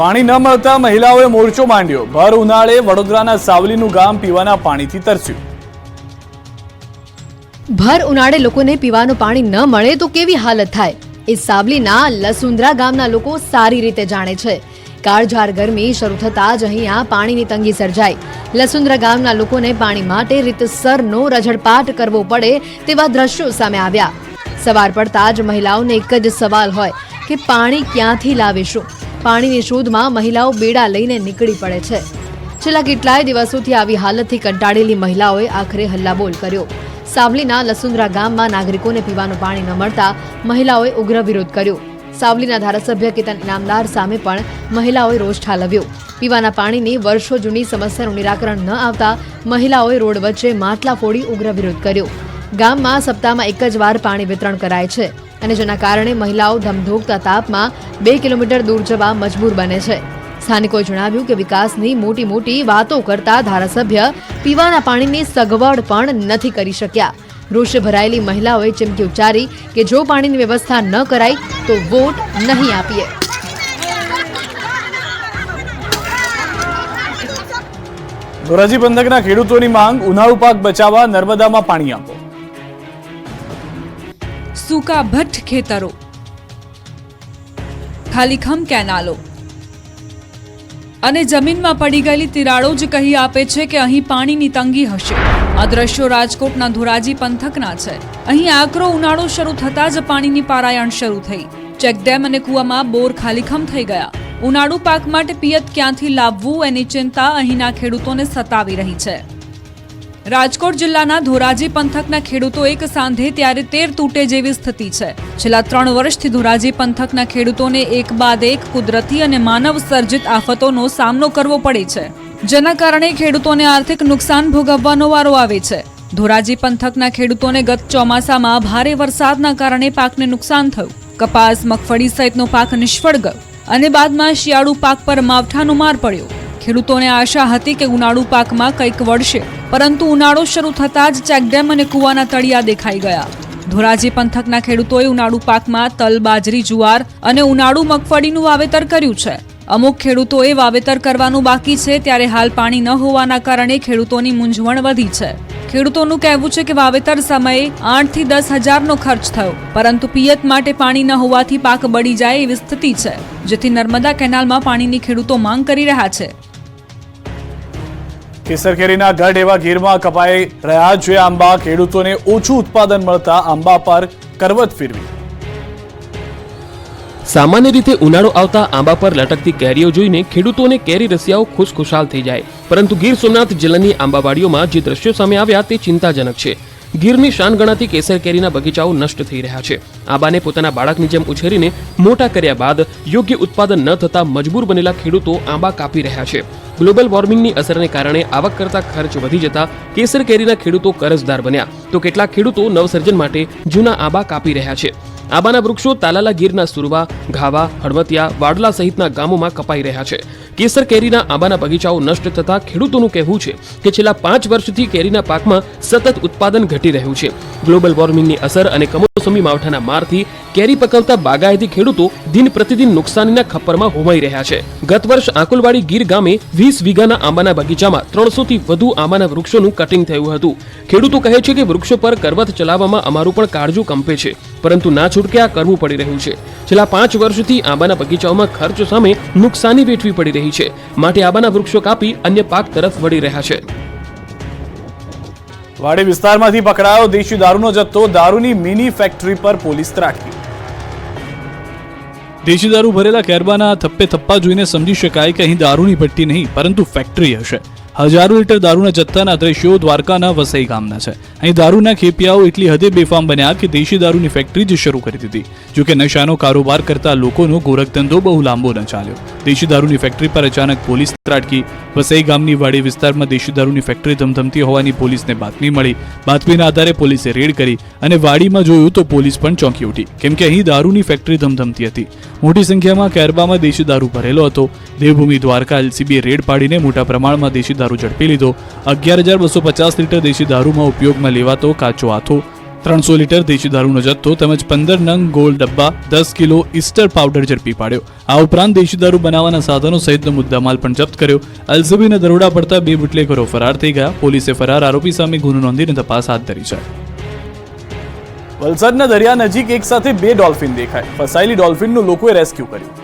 પાણી ન મળતા મહિલાઓએ મોરચો માંડ્યો। ભર ઉનાળે વડોદરાના સાવલીનું ગામ પીવાના પાણીથી તરસ્યું। ભર ઉનાળે લોકોને પીવાનું પાણી ન મળે તો કેવી હાલત થાય એ સાવલીના લસુંદ્રા ગામના લોકો સારી રીતે જાણે છે। કાળઝાળ ગરમી શરૂ થતાં જ અહીંયા પાણીની તંગી સર્જાઈ। લસુંદ્રા ગામના લોકોને પાણી માટે રીતસરનો રઝળપાટ કરવો પડે તેવા દ્રશ્યો સામે આવ્યા। સવાર પડતા જ મહિલાઓને એક જ સવાલ હોય કે પાણી ક્યાંથી લાવીશું। પાણીની શોધમાં મહિલાઓ બેડા લઈને નીકળી પડે છે। છેલ્લા કેટલાય દિવસોથી આવી હાલતથી કંટાળેલી મહિલાઓએ આખરે હલ્લાબોલ કર્યો। સાવલીના લસુંદ્રા ગામમાં નાગરિકોને પીવાનું પાણી ન મળતા મહિલાઓએ ઉગ્ર વિરોધ કર્યો। સાવલીના ધારાસભ્ય કેતન ઇનામદાર સામે પણ મહિલાઓએ રોષ ઠાલવ્યો। પીવાના પાણીની વર્ષો જૂની સમસ્યાનું નિરાકરણ ન આવતા મહિલાઓએ રોડ વચ્ચે માટલા ફોડી ઉગ્ર વિરોધ કર્યો। ગામમાં સપ્તાહમાં એક જ વાર પાણી વિતરણ કરાય છે અને જેના કારણે મહિલાઓ ધમધોકતા તાપમાં 2 કિલોમીટર દૂર જવા મજબૂર બને છે। સ્થાનિકોએ જણાવ્યું કે વિકાસની મોટી વાતો કરતા ધારાસભ્ય પીવાના પાણીની સગવડ પણ નથી કરી શક્યા। રોષે ભરાયેલી મહિલાઓએ ચીમકી ઉચ્ચારી કે જો પાણીની વ્યવસ્થા ન કરાય તો વોટ નહીં આપીએ। ધોરાજી પંથકના ખેડૂતોની માંગ, ઉનાળુ પાક બચાવવા નર્મદામાં પાણી આપો। સૂકા ભઠ્ઠ ખેતરો, ખાલીખમ કેનાલો અને જમીનમાં પડી ગયેલી તિરાડો જ કહી આપે છે કે અહીં પાણીની તંગી હશે। આ દ્રશ્યો રાજકોટના ધોરાજી પંથકના છે। અહીં આકરો ઉનાળો શરૂ થતાં જ પાણીની પારાયણ શરૂ થઈ। ચેકડેમ અને કૂવામાં બોર ખાલીખમ થઈ ગયા। ઉનાળુ પાક માટે પિયત ક્યાંથી લાવવું એની ચિંતા અહીંના ખેડૂતોને સતાવી રહી છે। રાજકોટ જિલ્લાના ધોરાજી પંથકના ખેડૂતો એક સાંધે ત્યારે 13 તૂટે જેવી સ્થિતિ છે। છેલ્લા 3 વર્ષથી ધોરાજી પંથકના ખેડૂતોને એક બાદ એક કુદરતી અને માનવ સર્જિત આફતોનો સામનો કરવો પડે છે, જેના કારણે ખેડૂતોને આર્થિક નુકસાન ભોગવવાનો વારો આવે છે। ધોરાજી પંથકના ખેડૂતોને ગત ચોમાસામાં ભારે વરસાદના કારણે પાકને નુકસાન થયું। કપાસ, મગફળી સહિતનો પાક નિષ્ફળ ગયો અને બાદમાં શિયાળુ પાક પર માવઠાનો માર પડ્યો। ખેડૂતોને આશા હતી કે ઉનાળુ પાકમાં કંઈક વળશે, પરંતુ ઉનાળો શરૂ થતાં જ ચેકડેમ અને કૂવાના તળિયા દેખાઈ ગયા। ધોરાજી પંથકના ખેડૂતોએ ઉનાળુ પાકમાં તલ, બાજરી, જુવાર અને ઉનાળુ મગફળીનું વાવેતર કર્યું છે। અમુક ખેડૂતોએ વાવેતર કરવાનું બાકી છે, ત્યારે હાલ પાણી ન હોવાના કારણે ખેડૂતોની મૂંઝવણ વધી છે। ખેડૂતોનું કહેવું છે કે વાવેતર સમયે 8 થી 10 હજારનો ખર્ચ થયો, પરંતુ પિયત માટે પાણી ન હોવાથી પાક બળી જાય એવી સ્થિતિ છે, જેથી નર્મદા કેનાલમાં પાણીની ખેડૂતો માંગ કરી રહ્યા છે। કેસર કેરીના ગઢ એવા ગીરમાં કપાઈ રહ્યા છે આંબા। ખેડૂતોને ઓછું ઉત્પાદન મળતા આંબા પર કરવત ફેરવી। સામાન્ય રીતે ઉનાળો આવતા આંબા પર લટકતી કેરીઓ જોઈને ખેડૂતોને કેરી રસિયાઓ ખુશખુશાલ થઈ જાય, પરંતુ ગીર સોમનાથ જિલ્લાની આંબાવાડીઓમાં જે દ્રશ્યો સામે આવ્યા તે ચિંતાજનક છે। ગીરની શાન ગણાતી કેસર કેરીના બગીચાઓ નષ્ટ થઈ રહ્યા છે। આંબાને પોતાના બાળકની જેમ ઉછેરીને મોટા કર્યા બાદ યોગ્ય ઉત્પાદન ન થતા મજબૂર બનેલા ખેડૂતો આંબા કાપી રહ્યા છે। ગ્લોબલ વોર્મિંગની અસરને કારણે આવક કરતા ખર્ચ વધી જતા કેસર કેરીના ખેડૂતો કરજદાર બન્યા, તો કેટલાક ખેડૂતો નવસર્જન માટે જૂના આંબા કાપી રહ્યા છે। આંબાના વૃક્ષો તાલાલા ગીરના સુરવા, ઘાવા, હળવતિયા, વાડલા સહિતના ગામોમાં કપાઈ રહ્યા છે। કેસર કેરીના આંબાના બગીચાઓ નષ્ટ થતા ખેડૂતોનું કહેવું છે કે છેલ્લા 5 વર્ષથી કેરીના પાકમાં સતત ઉત્પાદન ઘટી રહ્યું છે। ગ્લોબલ વોર્મિંગની અસર અને કમોસમી માવઠાના મારથી કેરી પકવતા બાગાયતી ખેડૂતો દિન પ્રતિદિન નુકસાનીના ખપ્પરમાં હોમાઈ રહ્યા છે। ગત વર્ષ આંકુલવાડી ગીર ગામે 20 વીઘાના આંબાના બગીચામાં 300 થી વધુ આંબાના વૃક્ષોનું કટિંગ થયું હતું। ખેડૂતો કહે છે કે વૃક્ષો પર કરવત ચલાવવામાં અમારું પણ કાળજું કંપે છે, પરંતુ ના છૂટકે આ કરવું પડી રહ્યું છે। છેલ્લા 5 વર્ષથી આંબાના બગીચાઓમાં ખર્ચ સામે નુકસાની વેઠવી પડી રહી છે, માટે આંબાના વૃક્ષો કાપી અન્ય પાક તરફ વળી રહ્યા છે। વાડી વિસ્તારમાંથી પકડાયો દેશી દારૂનો જથ્થો। દારૂની મિની ફેક્ટરી પર પોલીસ ત્રાટકી। દેશી દારૂ ભરેલા કેરબાના થપ્પે થપ્પા જોઈને સમજી શકાય કે અહીં દારૂની ભટ્ટી નહીં પરંતુ ફેક્ટરી હશે। હજારો લીટર દારૂના જથ્થાના દ્રશ્યો દ્વારકાના વસઈ ગામના છે। અહીં દારૂના ખેપિયાઓ એટલી હદે બેફામ બન્યા કે દેશી દારૂની ફેક્ટરી જ શરૂ કરી દીધી। જોકે નશાનો કારોબાર કરતા લોકોનો ગોરખધંધો બહુ લાંબો ન ચાલ્યો। દેશી દારૂની ફેક્ટરી પર અચાનક પોલીસ ત્રાટકી। વસઈ ગામની વાડી વિસ્તારમાં દેશી દારૂની ફેક્ટરી ધમધમતી હોવાની પોલીસને બાતમી મળી। બાતમીના આધારે પોલીસે રેડ કરી અને વાડીમાં જોયું તો પોલીસ પણ ચોંકી ઉઠી, કેમ કે અહીં દારૂની ફેક્ટરી ધમધમતી હતી। મોટી સંખ્યામાં કેરબામાં દેશી દારૂ ભરેલો હતો। દેવભૂમિ દ્વારકા એલસીબીએ રેડ પાડીને મોટા પ્રમાણમાં દેશી દારૂ ઝડપી લીધો। 11,250 લીટર દેશી દારૂમાં ઉપયોગમાં લેવાતો કાચો આથો 300 લીટર દેશી દારૂનો જથ્થો તેમજ 15 નંગ ગોળ ડબ્બા, 10 કિલો ઈસ્ટર પાવડર ઝડપી પાડ્યો. આ ઉપરાંત દેશી દારૂ બનાવવાના સાધનો સહિતનો મુદ્દામાલ પણ જપ્ત કર્યો. એલસીબીના દરોડા પડતા 2 બુટલેગરો ફરાર થઈ ગયા. પોલીસે ફરાર આરોપી સામે ગુનો નોંધીને તપાસ હાથ ધરી છે. વલસાડના દરિયા નજીક એક સાથે 2 ડોલ્ફિન દેખાય. ફસાયેલી ડોલ્ફિનનું લોકોએ રેસ્ક્યુ કર્યું.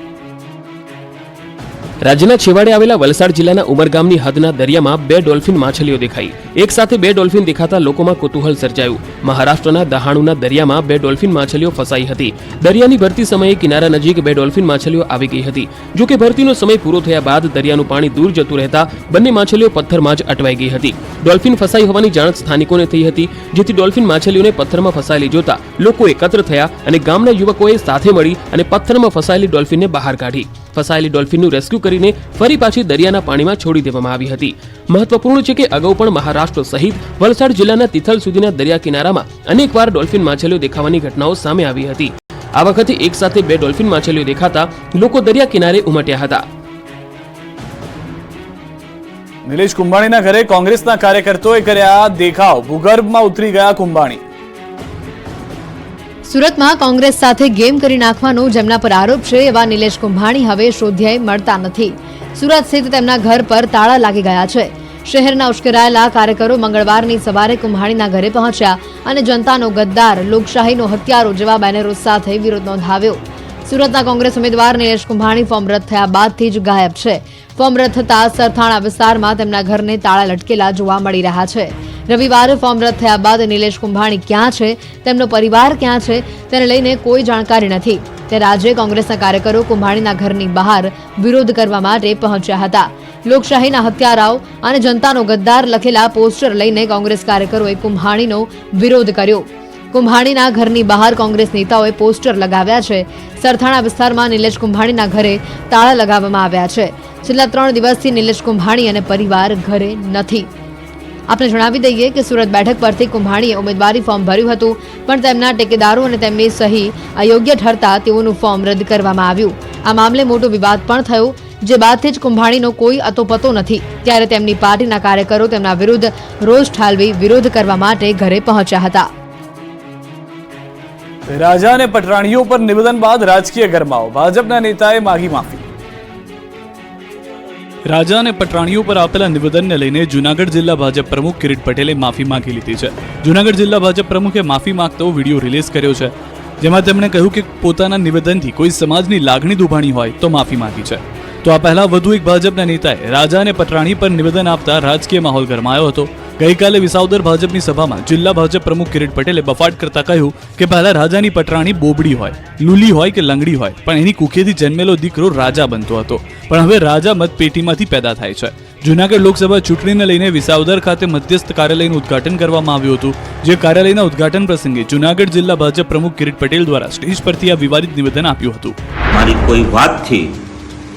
રાજ્યના છેવાડે આવેલા વલસાડ જિલ્લાના ઉમરગામની હદના દરિયામાં 2 ડોલ્ફિન માછલીઓ દેખાઈ. એક સાથે 2 ડોલ્ફિન દેખાતા લોકોમાં કુતૂહલ સર્જાયું. મહારાષ્ટ્રના દહાણુના દરિયામાં 2 ડોલ્ફિન માછલીઓ ફસાઈ હતી. દરિયાની ભરતી સમયે કિનારા નજીક 2 ડોલ્ફિન માછલીઓ આવી ગઈ હતી. જો કે ભરતીનો સમય પૂરો થયા બાદ દરિયાનું પાણી દૂર જતું રહેતા બંને માછલીઓ પથ્થરમાં જ અટવાઈ ગઈ હતી. ડોલ્ફિન ફસાઈ હોવાની જાણ સ્થાનિકોને થઈ હતી, જેથી ડોલ્ફિન માછલીઓને પથ્થરમાં ફસાયેલી જોતા લોકો એકત્ર થયા અને ગામના યુવકોએ સાથે મળી અને પથ્થરમાં ફસાયેલી ડોલ્ફિનને બહાર કાઢી. ફસાયેલી ડોલ્ફિનનું રેસ્ક્યુ કરીને ફરી પાછી દરિયાના પાણીમાં છોડી દેવામાં આવી હતી. મહત્વપૂર્ણ છે કે અગાઉ પણ મહારાષ્ટ્ર સહિત વલસાડ જિલ્લાના તિથલ સુધીના દરિયા કિનારામાં અનેકવાર ડોલ્ફિન માછલીઓ દેખાવાની ઘટનાઓ સામે આવી હતી. આ વખતે એક સાથે 2 ડોલ્ફિન માછલીઓ દેખાતા લોકો દરિયા કિનારે ઉમટ્યા હતા. નિલેશ કુંભાણીના ઘરે કોંગ્રેસના કાર્યકર્તાઓએ કર્યા દેખાવ. ભૂગર્ભમાં ઉતરી ગયા કુંભાણી. સુરતમાં કોંગ્રેસ સાથે ગેમ કરી નાખવાનો જેમના પર આરોપ છે એવા નિલેશ કુંભાણી હવે શોધ્યાય મળતા નથી. સુરત સ્થિત તેમના ઘર પર તાળા લાગી ગયા છે. શહેરના ઉશ્કેરાયેલા કાર્યકરો મંગળવારની સવારે કુંભાણીના ઘરે પહોંચ્યા અને જનતાનો ગદ્દાર, લોકશાહીનો હત્યારો જેવા બેનરો સાથે વિરોધ નોંધાવ્યો. સુરતના કોંગ્રેસ ઉમેદવાર નિલેશ કુંભાણી ફોર્મ રદ થયા બાદથી જ ગાયબ છે. ફોર્મ રદ થતા સરથાણા વિસ્તારમાં તેમના ઘરને તાળા લટકેલા જોવા મળી રહ્યા છે. રવિવારે ફોર્મ રદ થયા બાદ નિલેશ કુંભાણી ક્યાં છે, તેમનો પરિવાર ક્યાં છે તેને લઈને કોઈ જાણકારી નથી. ત્યારે આજે કોંગ્રેસના કાર્યકરો કુંભાણીના ઘરની બહાર વિરોધ કરવા માટે પહોંચ્યા હતા. લોકશાહીના હત્યારાઓ અને જનતાનો ગદ્દાર લખેલા પોસ્ટર લઈને કોંગ્રેસ કાર્યકરોએ કુંભાણીનો વિરોધ કર્યો. કુંભાણીના ઘરની બહાર કોંગ્રેસ નેતાઓએ પોસ્ટર લગાવ્યા છે. સરથાણા વિસ્તારમાં નિલેશ કુંભાણીના ઘરે તાળા લગાવવામાં આવ્યા છે. છેલ્લા 3 દિવસથી નિલેશ કુંભાણી અને પરિવાર ઘરે નથી. આપણે જણાવી દઈએ કે સુરત બેઠક પરથી કુંભાણીએ ઉમેદવારી ફોર્મ ભર્યું હતું, પણ તેમના ટેકેદારો અને તેમની સહી અયોગ્ય ઠરતા તેઓનું ફોર્મ રદ કરવામાં આવ્યું. આ મામલે મોટો વિવાદ પણ થયો, જે બાદથી જ કુંભાણીનો કોઈ અતોપતો નથી. ત્યારે તેમની પાર્ટીના કાર્યકરો તેમના વિરુદ્ધ રોષ ઠાલવી વિરોધ કરવા માટે ઘરે પહોંચ્યા હતા. રાજા અને પટરાણીઓ પર નિવેદન બાદ રાજકીય ગરમાવો. ભાજપના નેતાએ માગી માફી. રાજા અને પટરાણીઓ પર આપેલા નિવેદનને લઈને જૂનાગઢ જિલ્લા ભાજપ પ્રમુખ કિરીટ પટેલે માફી માંગી લીધી છે. જૂનાગઢ જિલ્લા ભાજપ પ્રમુખે માફી માંગતો વિડીયો રિલીઝ કર્યો છે, જેમાં તેમણે કહ્યું કે પોતાના નિવેદનથી કોઈ સમાજની લાગણી દુભાણી હોય તો માફી માંગી છે. તો આ પહેલા વધુ એક ભાજપના નેતાએ રાજા અને પટરાણી પર નિવેદન આપતા રાજકીય માહોલ ગરમાયો હતો. ગઈકાલે વિસાવદર ભાજપની સભામાં જિલ્લા ભાજપ પ્રમુખ કિરીટ પટેલે બફાટ કરતા કહ્યું કે પહેલા રાજાની પટરાણી બોબડી હોય, લુલી હોય કે લંગડી હોય, પણ એની કુખેથી જન્મેલો દીકરો રાજા બનતો હતો. પણ હવે રાજા મતપેટીમાંથી પેદા થાય છે. જૂનાગઢ લોકસભા ચૂંટણીને લઈને વિસાવદર ખાતે મધ્યસ્થ કાર્યાલયનું ઉદ્ઘાટન કરવામાં આવ્યું હતું. જે કાર્યાલયના ઉદ્ઘાટન પ્રસંગે જૂનાગઢ જિલ્લા ભાજપ પ્રમુખ કિરીટ પટેલ દ્વારા સ્ટેજ પરથી આ વિવાદિત નિવેદન આપ્યું હતું. મારી કોઈ વાતથી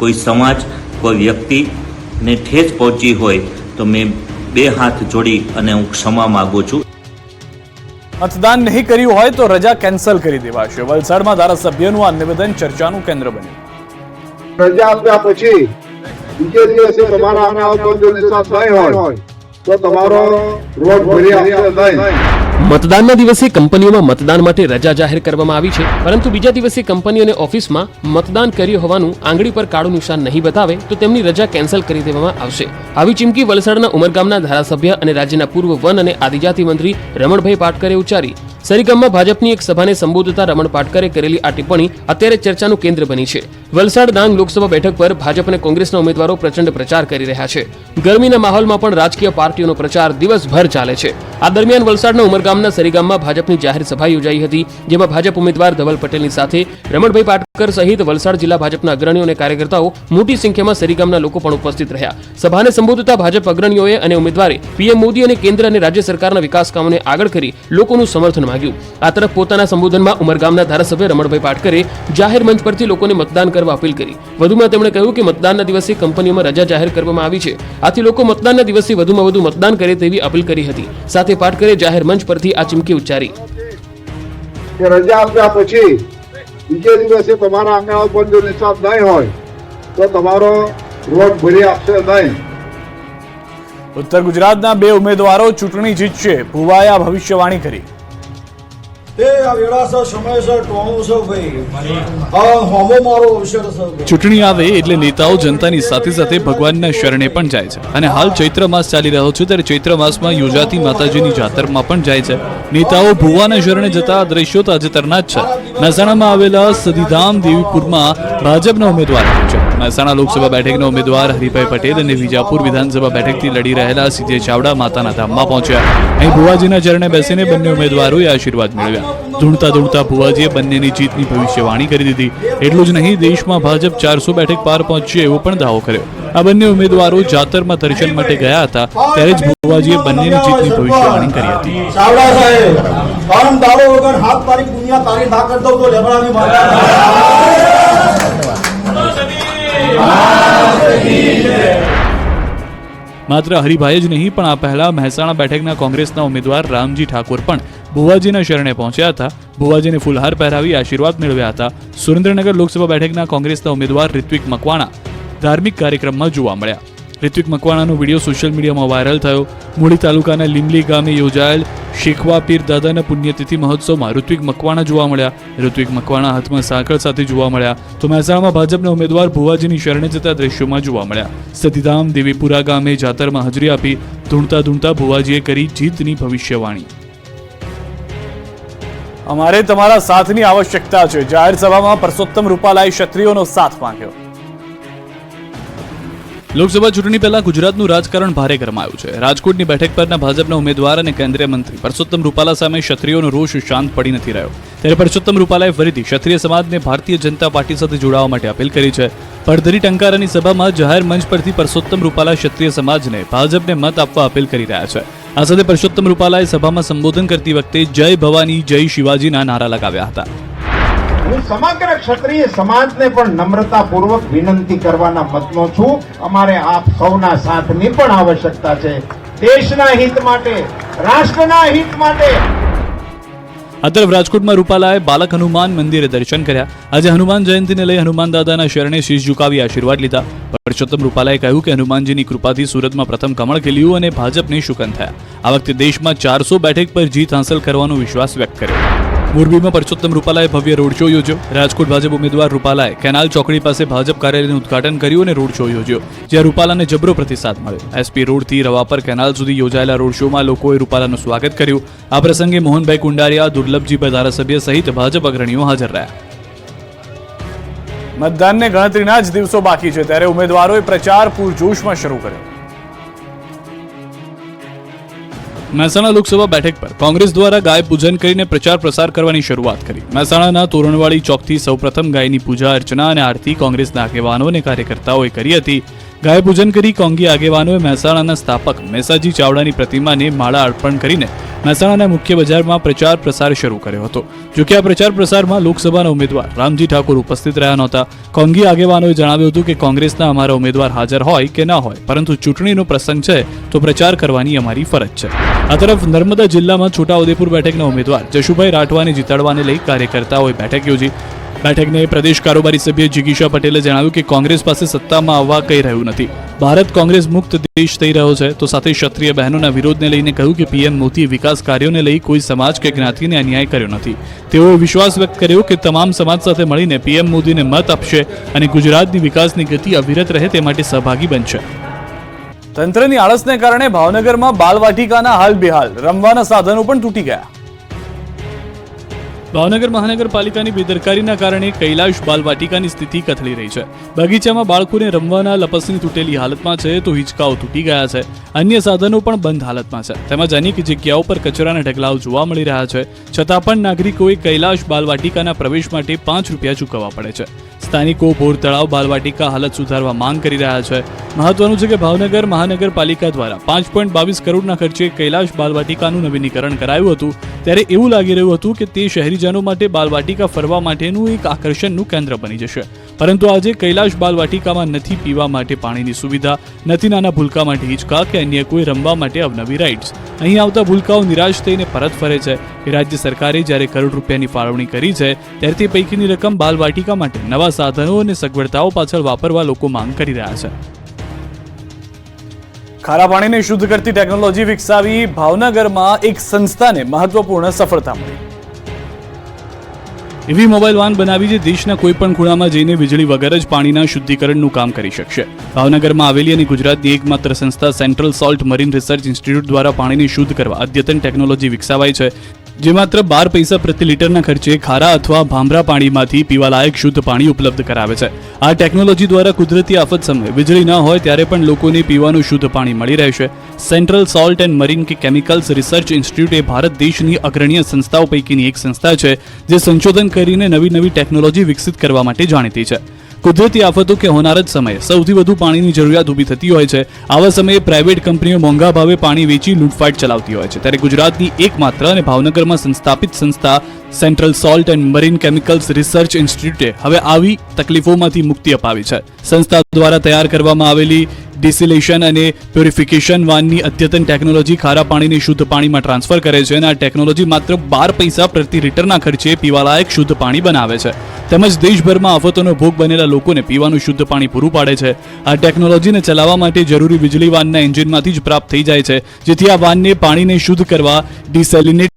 કોઈ સમાજ, કોઈ વ્યક્તિને ઠેસ પહોંચી હોય તો મેં 2 હાથ જોડી અને હું ક્ષમા માંગુ છું. મતદાન નહીં કર્યું હોય તો રજા કેન્સલ કરી દેવાશે. વલસાડમાં ધારાસભ્યનું આ નિવેદન ચર્ચાનું કેન્દ્ર બન્યું. રજા આપ્યા પછી બીજે દિવસે તમારા આંકડાઓ જો નિશાન નહીં હોય તો તમારો રોડ ભરી આપશે નહીં. મતદાનના દિવસે કંપનીઓમાં મતદાન માટે રજા જાહેર કરવામાં આવી છે, પરંતુ બીજા દિવસે કંપનીઓ અને ઓફિસમાં મતદાન કર્યું હોવાનું આંગળી પર કાળું નિશાન નહીં બતાવે તો તેમની રજા કેન્સલ કરી દેવામાં આવશે. આવી ચીમકી વલસાડના ઉમરગામના ધારાસભ્ય અને રાજ્યના પૂર્વ વન અને આદિજાતિ મંત્રી રમણભાઈ પાટકરે ઉચ્ચારી. સરીગામમાં ભાજપની એક સભાને સંબોધતા રમણ પાટકરે કરેલી આ ટિપ્પણી અત્યારે ચર્ચાનું કેન્દ્ર બની છે. વલસાડ ડાંગ લોકસભા બેઠક પર ભાજપ અને કોંગ્રેસના ઉમેદવારો પ્રચંડ પ્રચાર કરી રહ્યા છે. ગરમીના માહોલમાં પણ રાજકીય પાર્ટીઓનો પ્રચાર દિવસભર ચાલે છે. આ દરમિયાન વલસાડના ઉમરગામના સરીગામમાં ભાજપની જાહેર સભા યોજાઈ હતી, જેમાં ભાજપ ઉમેદવાર ધવલ પટેલની સાથે રમણભાઈ પાટકર સહિત વલસાડ જિલ્લા ભાજપના અગ્રણીઓ અને કાર્યકર્તાઓ મોટી સંખ્યામાં સરીગામના લોકો પણ ઉપસ્થિત રહ્યા. સભાને સંબોધતા ભાજપ અગ્રણીઓએ અને ઉમેદવારે પીએમ મોદી અને કેન્દ્ર અને રાજ્ય સરકારના વિકાસ કામોને આગળ કરી લોકોનું સમર્થન માંગ્યું. આ તરફ પોતાના સંબોધનમાં ઉમરગામના ધારાસભ્ય રમણભાઈ પાટકરે જાહેર મંચ પરથી લોકોને મતદાન કરવા અપીલ કરી. વધુમાં તેમણે કહ્યું કે મતદાનના દિવસે કંપનીઓમાં રજા જાહેર કરવામાં આવી છે, આથી લોકો મતદાનના દિવસે વધુમાં વધુ મતદાન કરે તેવી અપીલ કરી હતી. સાથે પાટકરે જાહેર મંચ પરથી આ ચીમકી ઉચ્ચારી. રજા આપ્યા પછી બીજે દિવસે તમારા આંકડાઓ પર જો નિશાન નહીં હોય તો તમારો રોડ ભરી આપશે નહીં. ઉત્તર ગુજરાતના 2 ઉમેદવારો ચૂંટણી જીતશે. ભુવાએ આ ભવિષ્યવાણી કરી. એ આ વેળાસર સમયસર ટોણું છે ભાઈ. આ હોમો મારો અવસર છે ભાઈ. ચૂંટણી આવે એટલે નેતાઓ જનતાની સાથે સાથે ભગવાનના શરણે પણ જાય છે અને હાલ ચૈત્ર માસ ચાલી રહ્યો છે ત્યારે ચૈત્ર માસમાં યોજાતી માતાજીની જાતરમાં પણ જાય છે. નેતાઓ ભુવાના શરણે જતા આ દ્રશ્યો તાજેતરના જ છે. મહેસાણામાં આવેલા સદીધામ દેવીપુરમાં ભાજપના ઉમેદવાર છે. મહેસાણા લોકસભા બેઠકના ઉમેદવાર હરિભાઈ પટેલ અને વિજાપુર વિધાનસભા બેઠકથી લડી રહેલા સીજે ચાવડા માતાના ધામમાં પહોંચ્યા. અહીં ભુવાજીના ચરણે બેસીને બંને ઉમેદવારોએ આશીર્વાદ મેળવ્યા. ધૂણતા ધૂણતા ભુવાજીએ બંનેની જીતની ભવિષ્યવાણી કરી દીધી. એટલું જ નહીં, દેશમાં ભાજપ 400 બેઠક પાર પહોંચશે એવો પણ દાવો કર્યો. આ બંને ઉમેદવારો જાતરમાં દર્શન માટે ગયા હતા ત્યારે જ ભુવાજીએ બંનેની જીતની ભવિષ્યવાણી કરી હતી. ચાવડા સાહેબ, પરમ દાડો વગર હાથ તારી દુનિયા તારી ના કરતો તો લેબડાની માતા. માત્ર હરિભાઈ જ નહીં પણ આ પહેલા મહેસાણા બેઠકના કોંગ્રેસના ઉમેદવાર રામજી ઠાકોર પણ ભુવાજીના શરણે પહોંચ્યા હતા. ભુવાજીને ફૂલહાર પહેરાવી આશીર્વાદ મેળવ્યા હતા. સુરેન્દ્રનગર લોકસભા બેઠકના કોંગ્રેસના ઉમેદવાર રિત્વિક મકવાણા ધાર્મિક કાર્યક્રમમાં જોવા મળ્યા. રિત્વિક મકવાણાનો વિડીયો સોશિયલ મીડિયામાં વાયરલ થયો. મૂળી તાલુકાના લીમલી ગામે યોજાયેલ શેખવા પીર દાદાના પુણ્યતિથિ મહોત્સવમાં ઋત્વિક મકવાણા જોવા મળ્યા. ઋત્વિક મકવાણા હાથમાં સાંકળ સાથે જોવા મળ્યા તો મહેસાણામાં ભાજપના ઉમેદવાર ભુવાજીની શરણે જતા દ્રશ્યોમાં જોવા મળ્યા. સતીધામ દેવીપુરા ગામે જાતરમાં હાજરી આપી ધૂણતા ધૂણતા ભુવાજીએ કરી જીતની ભવિષ્યવાણી. અમારે તમારા સાથની આવશ્યકતા છે. જાહેર સભામાં પરસોત્તમ રૂપાલાએ ક્ષત્રિયોનો સાથ માંગ્યો. લોકસભા ચૂંટણી પહેલા ગુજરાતનું રાજકારણ ભારે ગરમાયું છે. રાજકોટની બેઠક પરના ભાજપના ઉમેદવાર અને કેન્દ્રીય મંત્રી પરસોત્તમ રૂપાલા સામે ક્ષત્રિયોનો રોષ શાંત પડી નથી રહ્યો. ત્યારે પરસોત્તમ રૂપાલાએ ફરીથી ક્ષત્રિય સમાજને ભારતીય જનતા પાર્ટી સાથે જોડાવા માટે અપીલ કરી છે. પડધરી ટંકારાની સભામાં જાહેર મંચ પરથી પરસોત્તમ રૂપાલા ક્ષત્રિય સમાજને ભાજપને મત આપવા અપીલ કરી રહ્યા છે. આ સાથે પરસોત્તમ રૂપાલાએ સભામાં સંબોધન કરતી વખતે જય ભવાની જય શિવાજીના નારા લગાવ્યા હતા. હું સમગ્ર ક્ષત્રિય સમાજને પણ નમ્રતાપૂર્વક વિનંતી કરવાના મતનો છું. અમારે આપ સૌના સાથની પણ આવશ્યકતા છે. દેશના હિત માટે, રાષ્ટ્રના હિત માટે. આ તરફ રાજકોટમાં રૂપાલાએ બાલક હનુમાન મંદિરે દર્શન કર્યા. આજે હનુમાન જયંતિને લઈ હનુમાન દાદાના શરણે શીશ ઝુકાવી આશીર્વાદ લીધા. પરસોત્તમ રૂપાલાએ કહ્યું કે હનુમાનજીની કૃપાથી સુરતમાં પ્રથમ કમળ ખીલ્યું અને ભાજપને શુકન થયા. આ વખતે દેશમાં 400 બેઠક પર જીત હાંસલ કરવાનો વિશ્વાસ વ્યક્ત કર્યો. મોરબીમાં પરસોત્તમ રૂપાલાએ ભવ્ય રોડ શો યોજ્યો. રાજકોટ ભાજપ ઉમેદવાર રૂપાલાએ કેનાલ ચોકડી પાસે ભાજપ કાર્યાલયનું ઉદઘાટન કર્યું અને રોડ શો યોજ્યો, જ્યાં રૂપાલાને જબરો પ્રતિસાદ મળ્યો. એસપી રોડથી રવાપર કેનાલ સુધી યોજાયેલા રોડ શોમાં લોકોએ રૂપાલાનું સ્વાગત કર્યું. આ પ્રસંગે મોહનભાઈ કુંડારિયા, દુર્લભજીભાઈ ધારાસભ્ય સહિત ભાજપ અગ્રણીઓ હાજર રહ્યા. મતદાનને ગણતરીના જ દિવસો બાકી છે ત્યારે ઉમેદવારોએ પ્રચાર પૂરજોશમાં શરૂ કર્યો. મહેસાણા લોકસભા બેઠક પર કોંગ્રેસ દ્વારા ગાય પૂજન કરીને પ્રચાર પ્રસાર કરવાની શરૂઆત કરી. મહેસાણાના તોરણવાડી ચોકથી સૌપ્રથમ ગાયની પૂજા અર્ચના અને આરતી કોંગ્રેસના આગેવાનો અને કાર્યકર્તાઓએ કરી હતી. ગાય પૂજન કરી કોંગી આગેવાનોએ મહેસાણાના સ્થાપક મેસાજી ચાવડાની પ્રતિમાને માળા અર્પણ કરીને મહેસાણાના મુખ્ય બજારમાં પ્રચાર પ્રસાર શરૂ કર્યો હતો. જોકે આ પ્રચાર પ્રસારમાં લોકસભાના ઉમેદવાર રામજી ઠાકોર ઉપસ્થિત રહ્યા નહોતા. કોંગી આગેવાનોએ જણાવ્યું હતું કે કોંગ્રેસના અમારા ઉમેદવાર હાજર હોય કે ના હોય, પરંતુ ચૂંટણીનો પ્રસંગ છે તો પ્રચાર કરવાની અમારી ફરજ છે. આ તરફ નર્મદા જિલ્લામાં છોટાઉદેપુર બેઠકના ઉમેદવાર જશુભાઈ રાઠવાને જીતાડવાને લઈ કાર્યકર્તાઓએ બેઠક યોજી. બેઠકને પ્રદેશ કારોબારી સભ્ય જિગીશા પટેલે જણાવ્યું કે કોંગ્રેસ પાસે સત્તામાં આવવા કંઈ રહ્યું નથી. ભારત કોંગ્રેસ મુક્ત દેશ થઈ રહ્યો છે. તો સાથે ક્ષત્રિય બહેનોના વિરોધને લઈને કહ્યું કે પીએમ મોદીએ વિકાસ કાર્યોને લઈ કોઈ સમાજ કે જ્ઞાતિને અન્યાય કર્યો નથી. તેઓએ વિશ્વાસ વ્યક્ત કર્યો કે તમામ સમાજ સાથે મળીને પીએમ મોદીને મત આપશે અને ગુજરાતની વિકાસની ગતિ અવિરત રહે તે માટે સહભાગી બનશે. તંત્રની આળસને કારણે ભાવનગરમાં બાલવાટિકાના હાલ બેહાલ, રમવાના સાધનો પણ તૂટી ગયા. ભાવનગર મહાનગરપાલિકાની બેદરકારીના કારણે કૈલાશ બાલવાટિકાની સ્થિતિ કથળી રહી છે. બગીચામાં બાળકોને રમવાના લપસણી તૂટેલી હાલતમાં છે તો હિંચકાઓ તૂટી ગયા છે. અન્ય સાધનો પણ બંધ હાલતમાં છે. તેમજ અનેક જગ્યાઓ પર કચરાના ઢગલાઓ જોવા મળી રહ્યા છે. છતાં પણ નાગરિકોએ કૈલાશ બાલવાટિકાના પ્રવેશ માટે 5 રૂપિયા ચૂકવવા પડે છે. સ્થાનિકો બોર તળાવ બાલવાટિકા હાલત સુધારવા માંગ કરી રહ્યા છે. મહત્વનું છે કે ભાવનગર મહાનગરપાલિકા દ્વારા 5.22 કરોડના ખર્ચે કૈલાશ બાલવાટિકાનું નવીનીકરણ કરાયું હતું. ત્યારે એવું લાગી રહ્યું હતું કે તે શહેરીજનો માટે બાલવાટિકા ફરવા માટેનું એક આકર્ષણનું કેન્દ્ર બની જશે. પરંતુ આજે કૈલાશ બાલવાટિકામાં નથી પીવા માટે પાણીની સુવિધા, નથી નાના ભૂલકા માટે હિંચકા કે અન્ય કોઈ રમવા માટે અવનવી રાઇડ્સ. અહીં આવતા ભૂલકાઓ નિરાશ થઈને પરત ફરે છે કે રાજ્ય સરકારે જ્યારે કરોડ રૂપિયાની ફાળવણી કરી છે ત્યારે તે પૈકીની રકમ બાલવાટિકા માટે નવા સાધનો અને સગવડતાઓ પાછળ વાપરવા લોકો માંગ કરી રહ્યા છે. ખારા પાણીને શુદ્ધ કરતી ટેકનોલોજી વિકસાવી ભાવનગરમાં એક સંસ્થાને મહત્વપૂર્ણ સફળતા મળી. એવી મોબાઈલ વાન બનાવી જે દેશના કોઈ પણ ખૂણામાં જઈને વીજળી વગર જ પાણીના શુદ્ધિકરણનું કામ કરી શકશે. ભાવનગરમાં આવેલી અને ગુજરાતની એકમાત્ર સંસ્થા central salt marine research institute દ્વારા પાણીને શુદ્ધ કરવા અદ્યતન ટેકનોલોજી વિકસાવાઈ છે, જે માત્ર 12 પૈસા પ્રતિ લીટરના ખર્ચે ખારા અથવા ભાંભરા પાણીમાંથી પીવાલાયક શુદ્ધ પાણી ઉપલબ્ધ કરાવે છે. આ ટેકનોલોજી દ્વારા કુદરતી આફત સમયે વીજળી ન હોય ત્યારે પણ લોકોને પીવાનું શુદ્ધ પાણી મળી રહેશે. Central salt and marine chemicals research institute એ ભારત દેશની અગ્રણીય સંસ્થાઓ પૈકીની એક સંસ્થા છે જે સંશોધન કરીને નવી ટેકનોલોજી વિકસિત કરવા માટે જાણીતી છે. કુદરતી આફતો કે હોનારત સમયે સૌથી વધુ પાણીની જરૂરિયાત ઊભી થતી હોય છે. આવા સમયે પ્રાઇવેટ કંપનીઓ મોંઘા ભાવે પાણી વેચી લૂંટફાટ ચલાવતી હોય છે, ત્યારે ગુજરાતની એકમાત્ર અને ભાવનગરમાં સંસ્થાપિત સંસ્થા central salt and marine chemicals research ઇન્સ્ટિટ્યૂટે હવે આવી તકલીફોમાંથી મુક્તિ અપાવી છે. સંસ્થા દ્વારા તૈયાર કરવામાં આવેલી ડિસિલેશન અને પ્યોરિફિકેશન વાનની અદ્યતન ટેકનોલોજી ખારા પાણીને શુદ્ધ પાણીમાં ટ્રાન્સફર કરે છે અને આ ટેકનોલોજી માત્ર 12 પૈસા પ્રતિ લીટરના ખર્ચે પીવાલાયક શુદ્ધ પાણી બનાવે છે, તેમજ દેશભરમાં આફતોનો ભોગ બનેલા લોકોને પીવાનું શુદ્ધ પાણી પૂરું પાડે છે. આ ટેકનોલોજીને ચલાવવા માટે જરૂરી વીજળી વાનના એન્જિનમાંથી જ પ્રાપ્ત થઈ જાય છે, જેથી આ વાનને પાણીને શુદ્ધ કરવા ડિસેલિનેટ